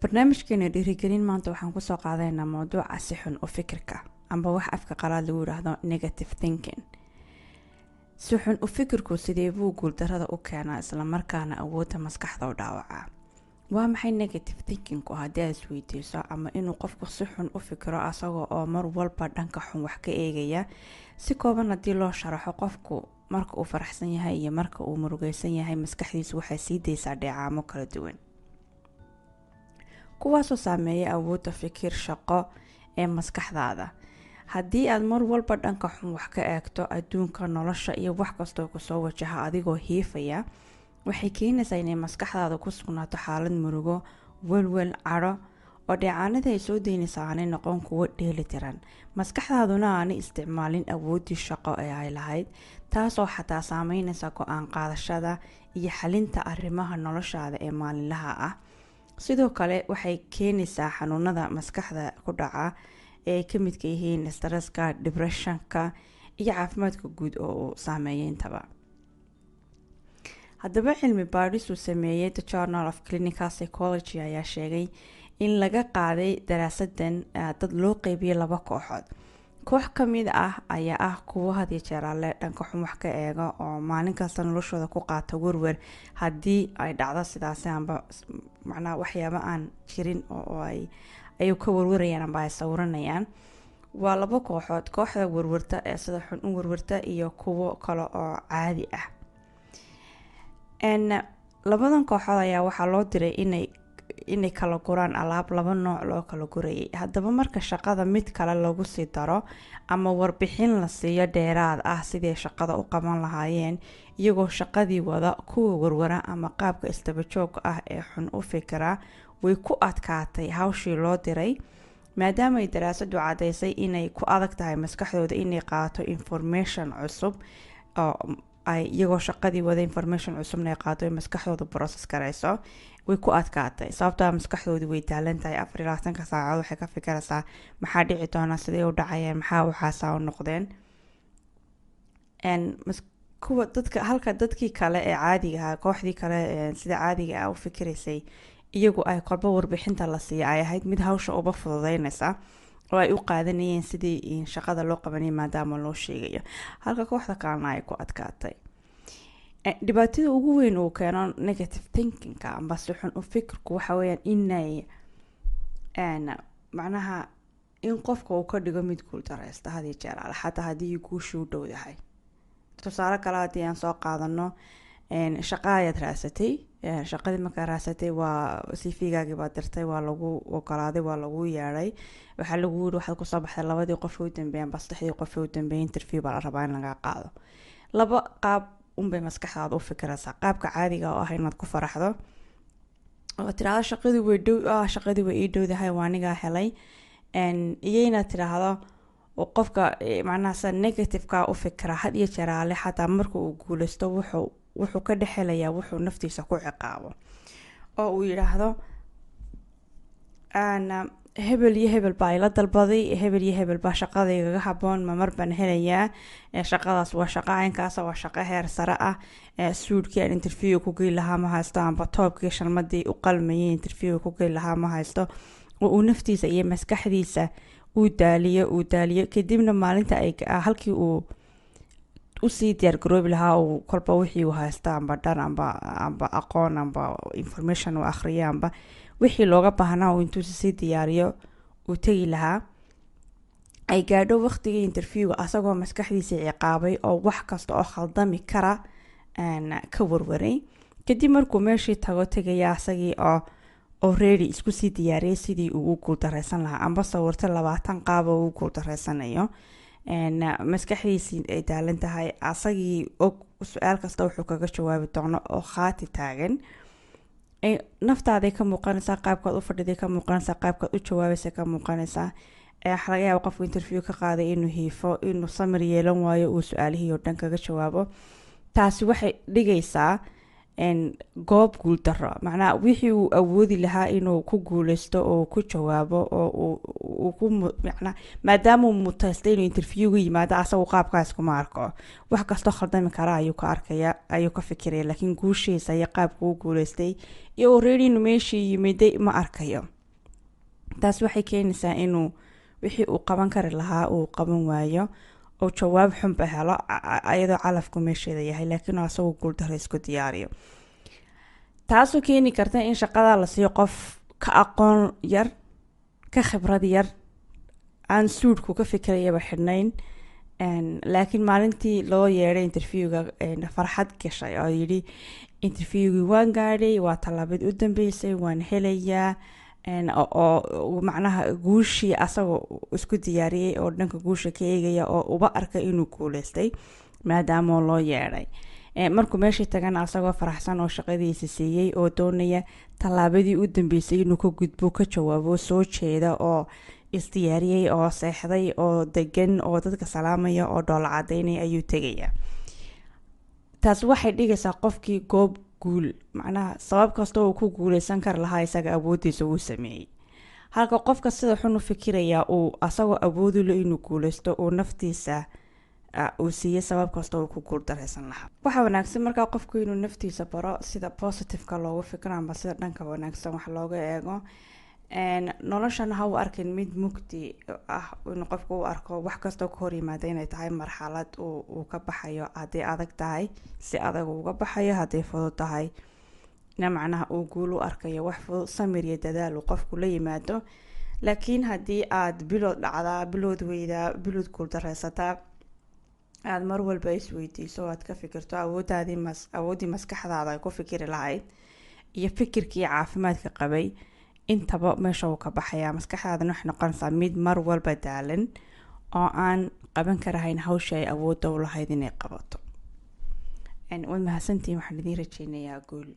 barnaamijkeena dhiirigelin maanta waxaan kusoo qaadaynaa mawduuca si xun u fikirka amba wax afka qalaad lagu yidhaahdo negative thinking. si xun u fikirku sidee buu guuldarada u keenaa islamarkaana awoodda maskaxda u dhaawacaa. waa maxay negative thinkingku haddii aad isweydiiso, ama inuu qofku si xun u fikiro asagoo oo mar walba dhanka xun wax ka eegaya. si kooban haddii loo sharaxo, qofku marka uu faraxsan yahay iyo marka uu murugaysan yahay maskaxdiisu waxay sii daysaa dheecaamo kala duwan, kuwaasoo saameeya awoodda fikir shaqo ee maskaxdaada. haddii aad mar walba dhanka xun wax ka eegto adduunka, nolosha iyo wax kastoo kusoo wajaha adigoo hiifaya, waxay keenaysaa inay maskaxdaada ku sugnaato xaalad murugo, welwel, cadho, oo dheecaanada ay soo daynaysa aanay noqon kuwo dheeli tiran. maskaxdaaduna aanay isticmaalin awooddii shaqo ee ay lahayd, taasoo xataa saameynaysa go-aan qaadashada iyo xalinta arrimaha noloshaada ee maalinlaha ah. sidoo kale waxay keenaysaa xanuunada maskaxda ku dhaca ee ay ka midka yihiin stresska, depressionka iyo caafimaadka guud oo uu saameeya intaba. haddaba cilmi baadhis uu sameeyey The Journal of Clinical Psychology ayaa sheegay in laga qaaday daraasadan dad loo qeybiyey 2 kooxood. koox ka mid ah ayaa ah kuwo had iyo jeer alle dhanka xun wax ka eega oo maalin kasta noloshooda ku qaata werwer haddii ay dhacdo sidaasi, amba macnaha waxyaaba aan jirin oo ay ka werwerayaan amba ay sawiranayaan. waa 2 kooxood: kooxda werwerta ee sida xun u werwerta iyo kuwo kale oo caadi ah. labadan kooxood ayaa waxaa loo diray inay kala guraan alaab 2 nooc loo kala gurayay. haddaba marka shaqada mid kale lagu sii daro ama warbixin la siiyo dheeraad ah sidee shaqada u qaban lahaayeen iyagoo shaqadii wada, kuwa werwara ama qaabka istaba joogga ah ee xun u fikira way ku adkaatay hawshii loo diray, maadaama ay daraasadu cadaysay inay ku adag tahay maskaxdooda inay qaato information cusub oo ay iyagoo shaqadii wada information cusubna ay qaato ay maskaxdooda process garayso. way ku adkaatay sababtoo maskaxdoodu way taalan tahay 24 saacadood waxay ka fikiraysaa maxaa dhici doona, sidee u dhacayeen, maxaa waxaasa u noqdeen. kuwa halka dadkii kale ee caadiga ah, kooxdii kale sida caadiga ah u fikiraysay, iyagu ay kolba warbixinta la siiya ay ahayd mid hawsha uba fududeynaysa oo ay u qaadanayeen sidii shaqada loo qabanayay maadaama loo sheegayo, halka kooxda kalena ay ku adkaatay. dhibaatada ugu weyn uu keeno negative thinkingka amba si xun u fikirku waxa weeyaan inay macnaha in qofka uu ka dhigo mid guul dareysta had iyo jeer xataa haddii guushu u dhowdahay. tusaale kale haddii aan soo qaadano, shaqa ayaad raasatay, shaqadii markaa raasatay waa CV-gaagii baad dirtay, waa lagu ogolaaday, waa lagu yeedhay, waxaa lagu yidhi waxaad kusoo baxday 2 qof u dambeeyeen, bas 3 qof u dambeeyeen interview baa la rabaa in laga qaado. 2 qaab unbay maskaxdaada u fikiraysaa. qaabka caadiga oo ah inaad ku faraxdo oo tiraahdo shaqadii way ii dhowdahay, waa anigaa helay, iyo inaad tiraahdo qofka macnaha negative-ka u fikira had iyo jeer alle xataa marka uu guulaysto wuxuu ka dhexelayaa wuxuu naftiisa ku ciqaabo oo uu yidhaahdo hebel iyo hebel baa ila dalbaday, hebel iyo hebel baa shaqadaygaga haboon, mar baan helayaa, shaqadaas waa shaqo caynkaas, waa shaqo heer sare ah, suudkii aan interview ku geyn lahaa ma haysto, amba toobkii shalmadii u qalmayay interview ku geyn lahaa ma haysto, oo uu naftiisa iyo maskaxdiisa uu daaliyo kadibna maalinta ay halkii uu usii diyaar garoobi lahaa uu kolba wixii uu haysta amba dhar amba aqoon amba information uu akhriyo amba wixii looga baahnaa uu intuu sii diyaariyo uu tegi lahaa, ay gaadho waqtigii interviewga asagoo maskaxdiisa ciqaabay oo wax kasta oo khaldami kara ka warwaray. kadib markuu meeshii tegaya asagii oo already isku sii diyaariyay sidii uu guul dareysan lahaa, amba sawirta 20 qaab oo uu guul dareysanayo, maskaxdiisii ay daalan tahay, asagii og su-aal kasta wuxuu kaga jawaabi doono oo khaati taagan. naftaaday ka muuqanaysaa, qaabkaad u fadhiday ka muuqanaysaa, qaabkaad u jawaabaysa ka muuqanaysaa. waxa laga yaabaa qofku interview ka qaaday inuu hiifo, inuu samir yeelan waayo, uu su-aalihii oo dhan kaga jawaabo. taasi waxay dhigaysaa goob guul daro, macnaha wixii uu awoodi lahaa inuu ku guulaysto oo ku jawaabo oo macna maadaama mutaystay inuu interview yimaado asagu qaabkaas kuma arko wax kasta khaldami kara ayuu ka arkaya ayuu ka fikiraya laakiin guushiisa iyo qaabka uu guuleystay iyo already inuu meeshii yimiday ma arkayo taas waxay keenaysaa inuu wixii uu qaban kari lahaa uu qaban waayo oo jawaab xun ba helo ayadoo calafku meesheeda yahay laakiin asagu guuldaro isku diyaariyo taasoo keeni karta in shaqada la siiyo qof ka aqoon yar ka khibrad yar aan suudku ka fikirayaba xidhnayn laakiin maalintii loo yeedhay interviewga farxad gashay oo yidhi interviewgii waan gaadhay waa tallaabad u dambeysay waan helayaa oo macnaha guushii asagoo isku diyaariyey oo dhanka guusha ka eegaya oo uba arkay inuu guuleystay maadaama loo yeedhay markuu meeshii tagana asagoo faraxsan oo shaqadiisa siiyey oo doonaya tallaabadii u dambeysay inuu ka gudbo ka jawaabo soo jeeda oo isdiyaariyey oo seexday oo degan oo dadka salaamaya oo dhoola cadeynaya ayuu tegaya taas waxay dhigaysaa qofkii goob guul macnaha sabab kasta uu ku guuleysan kar lahaa isaga awoodiisa uu sameeyey halka qofka sida xun u fikiraya uu asagoo awoodi lo inuu guuleysto uu naftiisa uu siiyey sabab kasta uu ku guuldareysan lahaa waxa wanaagsan markaa qofku inuu naftiisa baro sida positiveka loogu fikiro ama sida dhanka wanaagsan wax looga eego noloshana ha u arkin mid mugdi ah inuu qofku u arko wax kastoo ka hor yimaada inay tahay marxalad uu ka baxayo hadday adag tahay si adag uga baxayo hadday fudud tahay na macnaha uu guul u arkayo wax fudud samir iyo dadaal uu qofku la yimaado laakiin haddii aad bilood dhacdaa bilood weydaa bilood guuldareysataa aad mar walba isweydiiso aad ka fikirto awooddii maskaxdaada ay ku fikiri lahayd iyo fikirkii caafimaadka qabay intaba meesha uu ka baxaya maskaxdaadana waxay noqonaysaa mid mar walba daalan oo aan qaban karahayn hawsha ay awoodda u lahayd inay qabato waad mahadsantihiin waxaan idiin rajeynayaa guul